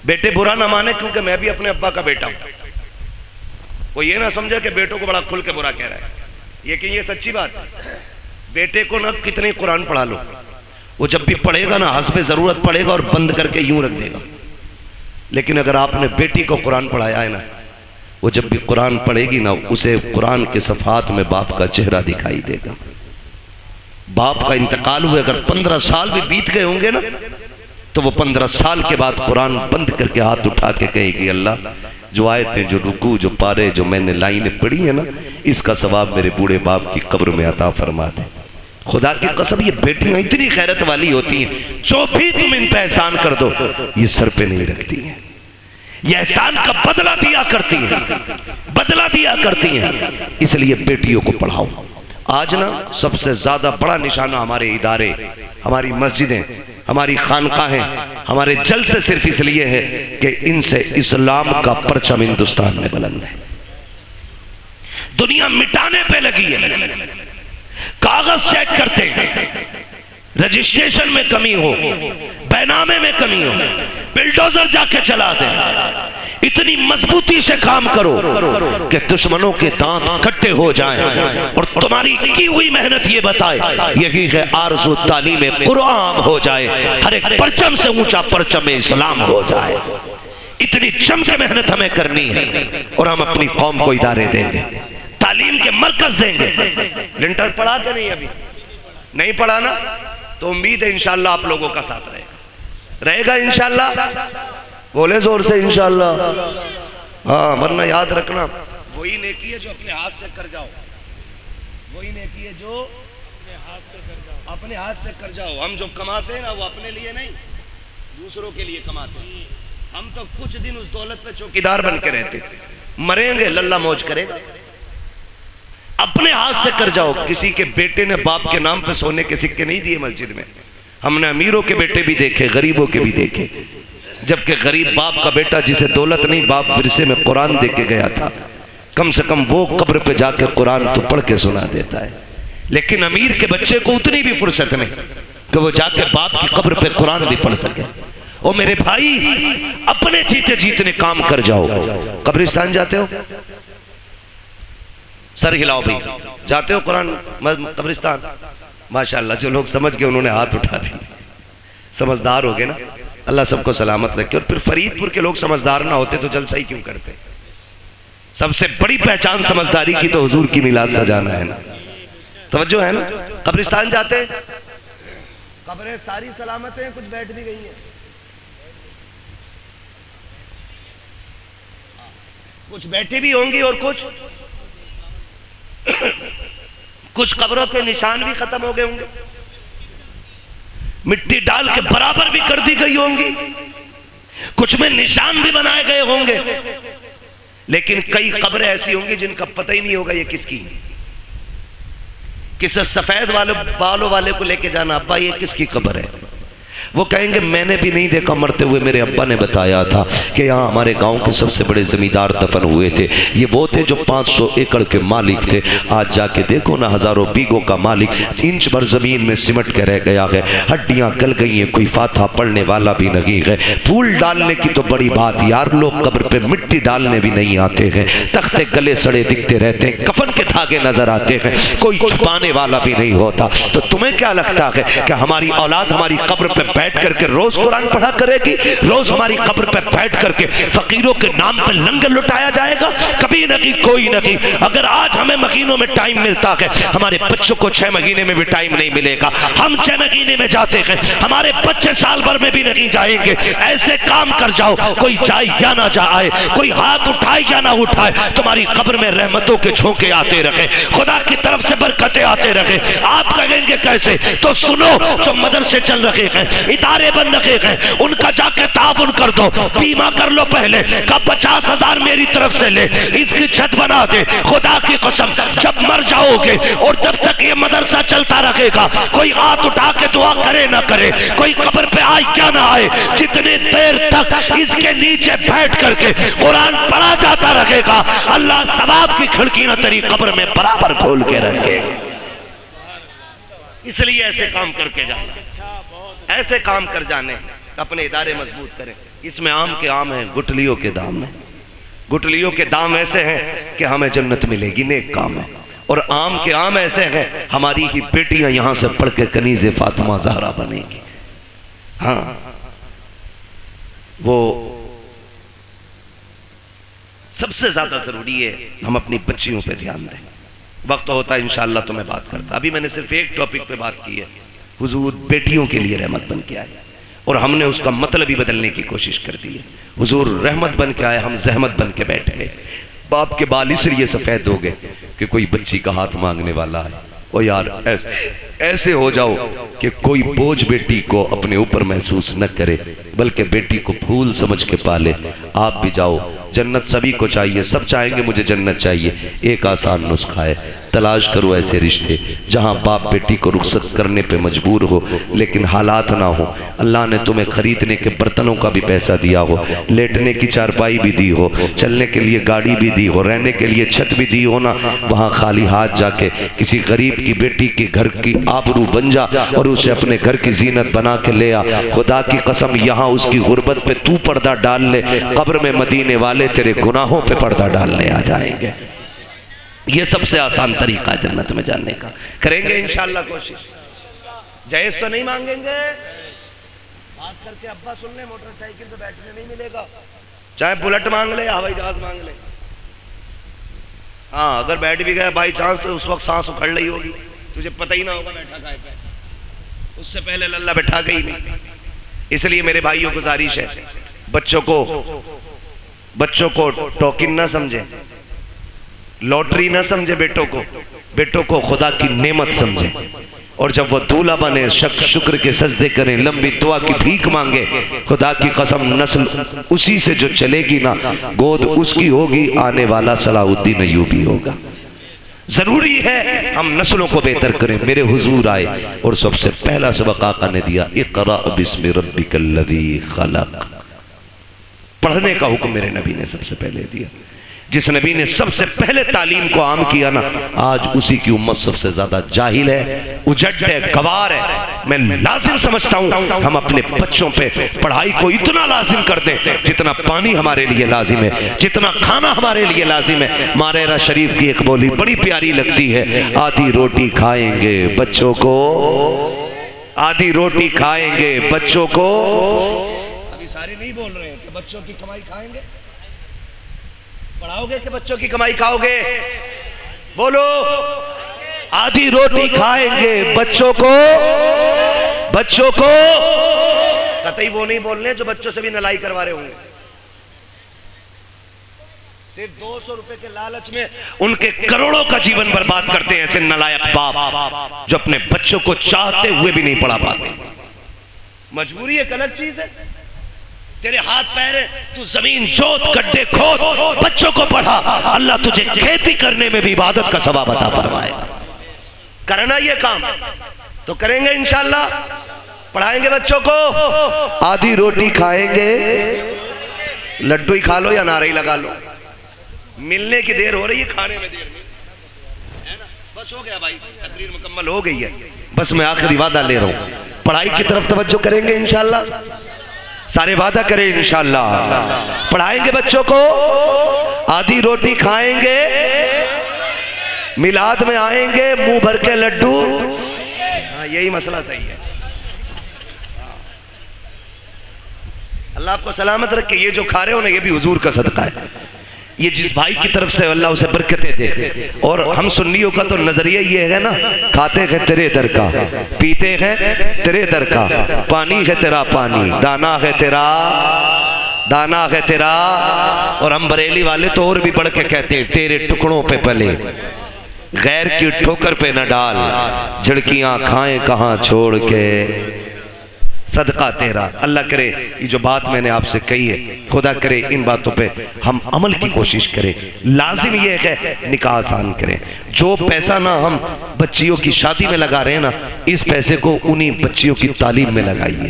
بیٹے برا نہ مانے کیونکہ میں بھی اپنے ابا کا بیٹا ہوں. کوئی یہ نہ سمجھے کہ بیٹوں کو بڑا کھل کے برا کہہ رہا ہے. یہ سچی بات ہے. بیٹے کو نہ کتنے قرآن پڑھا لو، وہ جب بھی پڑھے گا نا حسب ضرورت پڑھے گا اور بند کر کے یوں رکھ دے گا. لیکن اگر آپ نے بیٹی کو قرآن پڑھایا ہے نا، وہ جب بھی قرآن پڑھے گی نا، اسے قرآن کے صفحات میں باپ کا چہرہ دکھائی دے گا. باپ کا انتقال ہوئے اگر 15 سال بھی بیت گئے ہوں گے نا، تو وہ 15 سال کے بعد قرآن بند کر کے ہاتھ اٹھا کے کہے گی اللہ جو آیتیں، جو رکوع، جو پارے، جو میں نے لائنیں پڑھی ہیں نا، اس کا ثواب میرے بوڑھے باپ کی قبر میں عطا فرما دے. خدا کی قسم یہ بیٹیاں اتنی غیرت والی ہوتی ہیں، جو بھی تم ان پہ احسان کر دو یہ سر پہ نہیں رکھتی ہیں. یہ احسان کا بدلہ دیا کرتی ہیں، بدلہ دیا کرتی ہیں. اس لیے بیٹیوں کو پڑھاؤ. آج نا سب سے زیادہ بڑا نشانہ ہمارے ادارے، ہماری مسجدیں، ہماری خانقاہیں، ہمارے جلسے صرف اس لیے ہے کہ ان سے اسلام کا پرچم ہندوستان میں بلند ہے. دنیا مٹانے پہ لگی ہے. کاغذ چیک کرتے ہیں، رجسٹریشن میں کمی ہو، بینامے میں کمی ہو، بلڈوزر جا کے چلا دیں. اتنی مضبوطی سے کام کرو کہ دشمنوں کے دانت کٹے ہو جائیں اور تمہاری کی ہوئی محنت یہ بتائے یہی ہے آرزو تعلیم قرآن ہو جائے، ہر ایک پرچم سے اونچا پرچم اسلام ہو جائے. اتنی جم کے محنت ہمیں کرنی ہے اور ہم اپنی قوم کو ادارے دیں گے، تعلیم کے مرکز دیں گے. لنٹر پڑھا کہ نہیں؟ ابھی نہیں پڑھانا تو امید ہے انشاءاللہ آپ لوگوں کا ساتھ رہے گا انشاءاللہ. بولے زور سے انشاءاللہ. ہاں ورنہ یاد رکھنا وہی نیکی ہے جو اپنے ہاتھ سے کر جاؤ، وہی نیکی ہے جو اپنے ہاتھ سے کر جاؤ. ہم جو کماتے ہیں نا وہ اپنے لیے نہیں دوسروں کے لیے کماتے ہیں. ہم تو کچھ دن اس دولت پہ چوکیدار بن کے رہتے، مریں گے للہ موج کرے گا. اپنے ہاتھ سے کر جاؤ. کسی کے بیٹے نے باپ کے نام پہ سونے کے سکے نہیں دیے مسجد میں. ہم نے امیروں کے بیٹے بھی دیکھے، غریبوں کے بھی دیکھے. جبکہ غریب باپ کا بیٹا جسے دولت نہیں، باپ ورثے میں قرآن دے کے گیا تھا، کم سے کم وہ قبر پہ جا کے قرآن تو پڑھ کے سنا دیتا ہے. لیکن امیر کے بچے کو اتنی بھی فرصت نہیں کہ وہ جا کے باپ کی قبر پہ قرآن بھی پڑھ سکے. او میرے بھائی اپنے جیتے جیتنے کام کر جاؤ. قبرستان جاتے ہو؟ سر ہلاؤ بھائی. جاتے ہو قرآن قبرستان؟ ماشاءاللہ جو لوگ سمجھ گئے انہوں نے ہاتھ اٹھا دی. سمجھدار ہو گئے نا، اللہ سب کو سلامت رکھے. اور پھر فرید پور کے لوگ سمجھدار نہ ہوتے تو جلسہ ہی کیوں کرتے؟ سب سے بڑی پہچان سمجھداری کی تو حضور کی میلاد سجانا ہے نا. توجہ ہے نا. قبرستان جاتے ہیں، قبریں ساری سلامت ہیں، کچھ بیٹھ بھی گئی ہیں، کچھ بیٹھے بھی ہوں گی اور کچھ قبروں کے نشان بھی ختم ہو گئے ہوں گے، مٹی ڈال کے برابر بھی کر دی گئی ہوں گی، کچھ میں نشان بھی بنائے گئے ہوں گے. لیکن کئی قبریں ایسی ہوں گی جن کا پتہ ہی نہیں ہوگا یہ کس کی. کسی سفید بالوں والے کو لے کے جانا، ابا یہ کس کی قبر ہے؟ وہ کہیں گے میں نے بھی نہیں دیکھا مرتے ہوئے، میرے ابا نے بتایا تھا کہ یہاں ہمارے گاؤں کے سب سے بڑے زمیندار دفن ہوئے تھے. یہ وہ تھے جو 500 ایکڑ کے مالک تھے. آج جا کے دیکھو نا، ہزاروں بیگوں کا مالک انچ بھر زمین میں سمٹ کے رہ گیا ہے. ہڈیاں گل گئی ہیں، کوئی فاتحہ پڑھنے والا بھی نہیں ہے. پھول ڈالنے کی تو بڑی بات یار، لوگ قبر پہ مٹی ڈالنے بھی نہیں آتے ہیں. تختے گلے سڑے دکھتے رہتے ہیں، کفن کے دھاگے نظر آتے ہیں، کوئی چھپانے والا بھی نہیں ہوتا. تو تمہیں کیا لگتا ہے کہ ہماری اولاد ہماری قبر پہ بیٹھ کر کے روز قرآن پڑھا کرے گی؟ روز ہماری قبر پہ بیٹھ کر کے فقیروں کے نام پہ لنگر لٹایا جائے گا؟ کبھی نہیں، کوئی نہیں. اگر آج ہمیں مہینوں میں ٹائم ملتا ہے، ہمارے بچوں کو 6 مہینے میں بھی ٹائم نہیں ملے گا. ہم 6 مہینے میں جاتے ہیں، ہمارے بچے سال بھر میں بھی نہیں جائیں گے. ایسے کام کر جاؤ، کوئی جائے یا نہ جائے، کوئی ہاتھ اٹھائے یا نہ اٹھائے، تمہاری قبر میں رحمتوں کے جھونکے آتے رہے، خدا کی طرف سے برکتیں آتے رہے. آپ کہیں گے کیسے؟ تو سنو، جو مدرسے چل رہے ہیں، ادارے بن رکھے ہیں، ان کا جا کے تعاون کر دو. بیمہ کر لو پہلے کا 50,000 میری طرف سے لے، اس کی چھت بنا دے. خدا کی قسم جب مر جاؤ گے اور جب تک یہ مدرسہ چلتا رہے گا، کوئی ہاتھ اٹھا کے دعا کرے نہ کرے، کوئی قبر پہ آئے کیا نہ آئے، جتنے دیر تک اس کے نیچے بیٹھ کر کے قرآن پڑھا جاتا رہے گا، اللہ ثواب کی کھڑکی نہ تیری قبر میں برابر کھول کے رکھے. اس لیے ایسے کام کر کے جانا، ایسے کام کر جانے. اپنے ادارے مضبوط کریں. اس میں آم کے آم ہیں، گٹلیوں کے دام ہیں. گٹلیوں کے دام ایسے ہیں کہ ہمیں جنت ملے گی، نیک کام ہے. اور آم کے آم ایسے ہیں ہماری ہی بیٹیاں یہاں سے پڑھ کے کنیز فاطمہ زہرا بنیں گی. ہاں وہ سب سے زیادہ ضروری ہے ہم اپنی بچیوں پہ دھیان دیں. وقت ہوتا ہے انشاءاللہ تو میں بات کرتا. ابھی میں نے صرف ایک ٹاپک پہ بات کی ہے. حضور بیٹیوں کے لیے رحمت بن کے آئے اور ہم نے اس کا مطلب ہی بدلنے کی کوشش کر دی ہے. حضور رحمت بن کے آئے، ہم زحمت بن کے بیٹھ گئے. باپ کے بال اس لیے سفید ہو گئے کہ کوئی بچی کا ہاتھ مانگنے والا ہے. او یار ایسے ہو جاؤ کہ کوئی بوجھ بیٹی کو اپنے اوپر محسوس نہ کرے، بلکہ بیٹی کو پھول سمجھ کے پالے. آپ بھی جاؤ. جنت سبھی کو چاہیے، سب چاہیں گے مجھے جنت چاہیے. ایک آسان نسخہ ہے، تلاش کرو ایسے رشتے جہاں باپ بیٹی کو رخصت کرنے پہ مجبور ہو لیکن حالات نہ ہو. اللہ نے تمہیں خریدنے کے برتنوں کا بھی پیسہ دیا ہو، لیٹنے کی چارپائی بھی دی ہو، چلنے کے لیے گاڑی بھی دی ہو، رہنے کے لیے چھت بھی دی ہو نا. وہاں خالی ہاتھ جا کے کسی غریب کی بیٹی کے گھر کی آبرو بن جا اور اسے اپنے گھر کی زینت بنا کے لے آ. خدا کی قسم یہاں اس کی غربت پہ تو پردہ ڈال لے، قبر میں مدینے والے تیرے گناہوں پہ پردہ ڈالنے آ جائیں گے. یہ سب سے آسان طریقہ جنت میں جانے کا. کریں گے انشاءاللہ کوشش. جہیز تو نہیں مانگیں گے. بات کر کے ابا سن لیں، موٹر سائیکل پہ بیٹھنے نہیں ملے گا. چاہے بلٹ مانگ لے، ہوائی جہاز مانگ لے. ہاں اگر بیٹھ بھی گیا بائی چانس تو اس وقت سانس اکھڑ رہی ہوگی، تجھے پتہ ہی نہ ہوگا بیٹھا کہاں پہ. اس سے پہلے اللہ بیٹھا گئی نہیں. اس لیے میرے بھائیوں گزارش ہے، بچوں کو ٹوکن نہ سمجھے، لوٹری نہ سمجھے. بیٹوں کو خدا کی نعمت سمجھے. اور جب وہ دولہا بنے شکر کے سجدے کریں، لمبی دعا کی بھیک مانگے. خدا کی قسم نسل اسی سے جو چلے گی نا، گود اس کی ہوگی، آنے والا صلاح الدین ایوبی ہوگا. ضروری ہے ہم نسلوں کو بہتر کریں. میرے حضور آئے اور سب سے پہلا سبق آقا نے دیا، اقرأ بسم ربک الذی خلق. پڑھنے کا حکم میرے نبی نے سب سے پہلے دیا. جس نبی نے سب سے پہلے تعلیم کو عام کیا نا، آج اسی کی امت سب سے زیادہ جاہل ہے، اجڑ ہے، گوار ہے. میں لازم سمجھتا ہوں ہم اپنے بچوں پہ پڑھائی کو اتنا لازم کر دیں جتنا پانی ہمارے لیے لازم ہے، جتنا کھانا ہمارے لیے لازم ہے. ماریرہ شریف کی ایک بولی بڑی پیاری لگتی ہے، آدھی روٹی کھائیں گے بچوں کو، آدھی روٹی کھائیں گے بچوں کو. ابھی سارے نہیں بول رہے ہیں کہ بچوں کی کمائی کھائیں گے. پڑھاؤ گے کہ بچوں کی کمائی کھاؤ گے؟ بولو. آدھی روٹی کھائیں گے بچوں کو. قطعی وہ نہیں بولنے جو بچوں سے بھی نلائی کروا رہے ہوں گے. صرف 200 روپے کے لالچ میں ان کے کروڑوں کا جیون برباد کرتے ہیں ایسے نلائق باپ جو اپنے بچوں کو چاہتے ہوئے بھی نہیں پڑھا پاتے. مجبوری ایک الگ چیز ہے. تیرے ہاتھ پیر ہیں، تو زمین جوت، گڈھے کھود، بچوں کو پڑھا. اللہ تجھے کھیتی کرنے میں بھی عبادت کا ثواب عطا فرمائے. کرنا یہ کام تو کریں گے انشاءاللہ. پڑھائیں گے بچوں کو. آدھی روٹی کھائیں گے، لڈو ہی کھا لو یا نعرہ ہی لگا لو. ملنے کی دیر ہو رہی ہے، کھانے میں دیر نہیں. بس ہو گیا بھائی، تقریر مکمل ہو گئی ہے. بس میں آخری وعدہ لے رہا ہوں، پڑھائی کی طرف توجہ کریں گے انشاءاللہ. سارے وعدہ کریں انشاءاللہ. پڑھائیں گے بچوں کو، آدھی روٹی کھائیں گے، میلاد میں آئیں گے منہ بھر کے لڈو. ہاں یہی مسئلہ صحیح ہے. اللہ آپ کو سلامت رکھے. یہ جو کھا رہے ہو نا، یہ بھی حضور کا صدقہ ہے. یہ جس بھائی کی طرف سے اللہ اسے برکتیں دے. اور ہم سنیوں کا تو نظریہ یہ ہے نا، کھاتے ہیں تیرے در کا، پیتے ہیں تیرے در کا، پانی ہے تیرا پانی، دانا ہے تیرا، دانا ہے تیرا. اور ہم بریلی والے تو اور بھی بڑھ کے کہتے ہیں، تیرے ٹکڑوں پہ پلے، غیر کی ٹھوکر پہ نہ ڈال، جھڑکیاں کھائیں کہاں چھوڑ کے، صدقہ تیرا. اللہ کرے یہ جو بات میں نے آپ سے کہی ہے، خدا کرے ان باتوں پہ ہم عمل کی کوشش کریں. لازم یہ ہے نکاح آسان کریں. جو پیسہ نہ ہم بچیوں کی شادی میں لگا رہے ہیں نا، اس پیسے کو انہی بچیوں کی تعلیم میں لگائیے.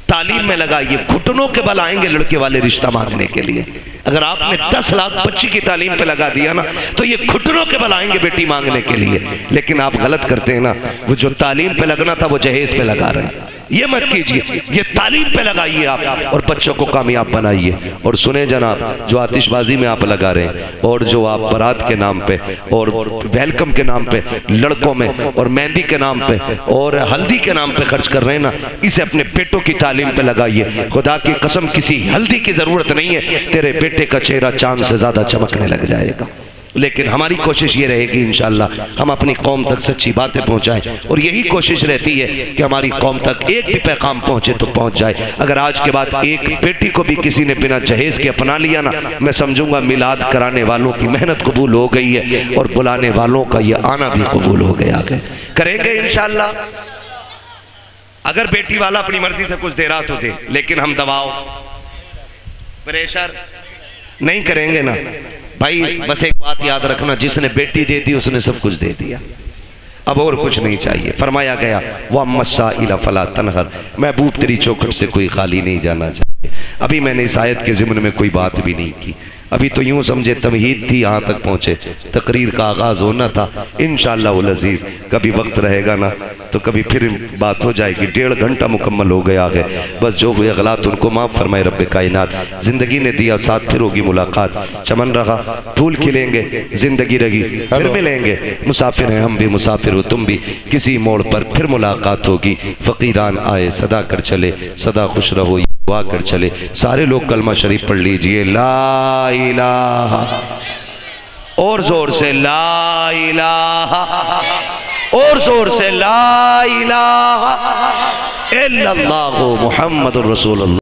تعلیم میں لگائیے. گھٹنوں کے بل آئیں گے لڑکے والے رشتہ مانگنے کے لیے. اگر آپ نے 10 لاکھ بچی کی تعلیم پہ لگا دیا نا، تو یہ گھٹنوں کے بل آئیں گے بیٹی مانگنے کے لیے. لیکن آپ غلط کرتے ہیں نا، وہ جو تعلیم پہ لگنا تھا وہ جہیز پہ لگا رہے ہیں. یہ مت کیجئے، یہ تعلیم پہ لگائیے آپ اور بچوں کو کامیاب بنائیے۔ اور سنیں جناب، جو آتش بازی میں آپ لگا رہے ہیں اور جو آپ برات کے نام پہ اور ویلکم کے نام پہ لڑکوں میں اور مہندی کے نام پہ اور ہلدی کے نام پہ خرچ کر رہے ہیں نا، اسے اپنے بیٹوں کی تعلیم پہ لگائیے۔ خدا کی قسم کسی ہلدی کی ضرورت نہیں ہے، تیرے بیٹے کا چہرہ چاند سے زیادہ چمکنے لگ جائے گا۔ لیکن ہماری کوشش یہ رہے گی انشاءاللہ ہم اپنی قوم تک سچی باتیں پہنچائیں، اور یہی کوشش رہتی ہے کہ ہماری قوم تک ایک بھی پیغام پہنچے تو پہنچ جائے۔ اگر آج کے بعد ایک بیٹی کو بھی کسی نے بنا جہیز کے اپنا لیا نا، میں سمجھوں گا میلاد کرانے والوں کی محنت قبول ہو گئی ہے اور بلانے والوں کا یہ آنا بھی قبول ہو گیا ہے۔ کریں گے انشاءاللہ؟ اگر بیٹی والا اپنی مرضی سے کچھ دے رہا تو دے، لیکن ہم دباؤ پریشر نہیں کریں گے نا بھائی۔ بس ایک بات یاد رکھنا، جس نے بیٹی دے دی اس نے سب کچھ دے دیا، اب اور کچھ نہیں چاہیے۔ فرمایا گیا وَأَمَّا السَّائِلَ فَلَا تَنْهَرْ، محبوب تیری چوکھٹ سے کوئی خالی نہیں جانا چاہیے۔ ابھی میں نے اس آیت کے ضمن میں کوئی بات بھی نہیں کی، ابھی تو یوں سمجھے تمہید تھی، یہاں تک پہنچے، تقریر کا آغاز ہونا تھا۔ انشاءاللہ العزیز کبھی وقت رہے گا نا تو کبھی پھر بات ہو جائے گی۔ 1.5 گھنٹہ مکمل ہو گیا ہے، بس جو ہوئے غلط ان کو معاف فرمائے رب کائنات۔ زندگی نے دیا ساتھ، پھر ہوگی ملاقات، چمن رہا پھول کھلیں گے، زندگی رہی پھر ملیں گے، مسافر ہیں ہم بھی مسافر ہو تم بھی، کسی موڑ پر پھر ملاقات ہوگی۔ فقیران آئے صدا کر چلے، صدا خوش رہو دعا کر چلے۔ سارے لوگ کلمہ شریف پڑھ لیجئے، لا الہ، اور زور سے لا الہ، اور زور سے لا الہ الا اللہ محمد الرسول اللہ۔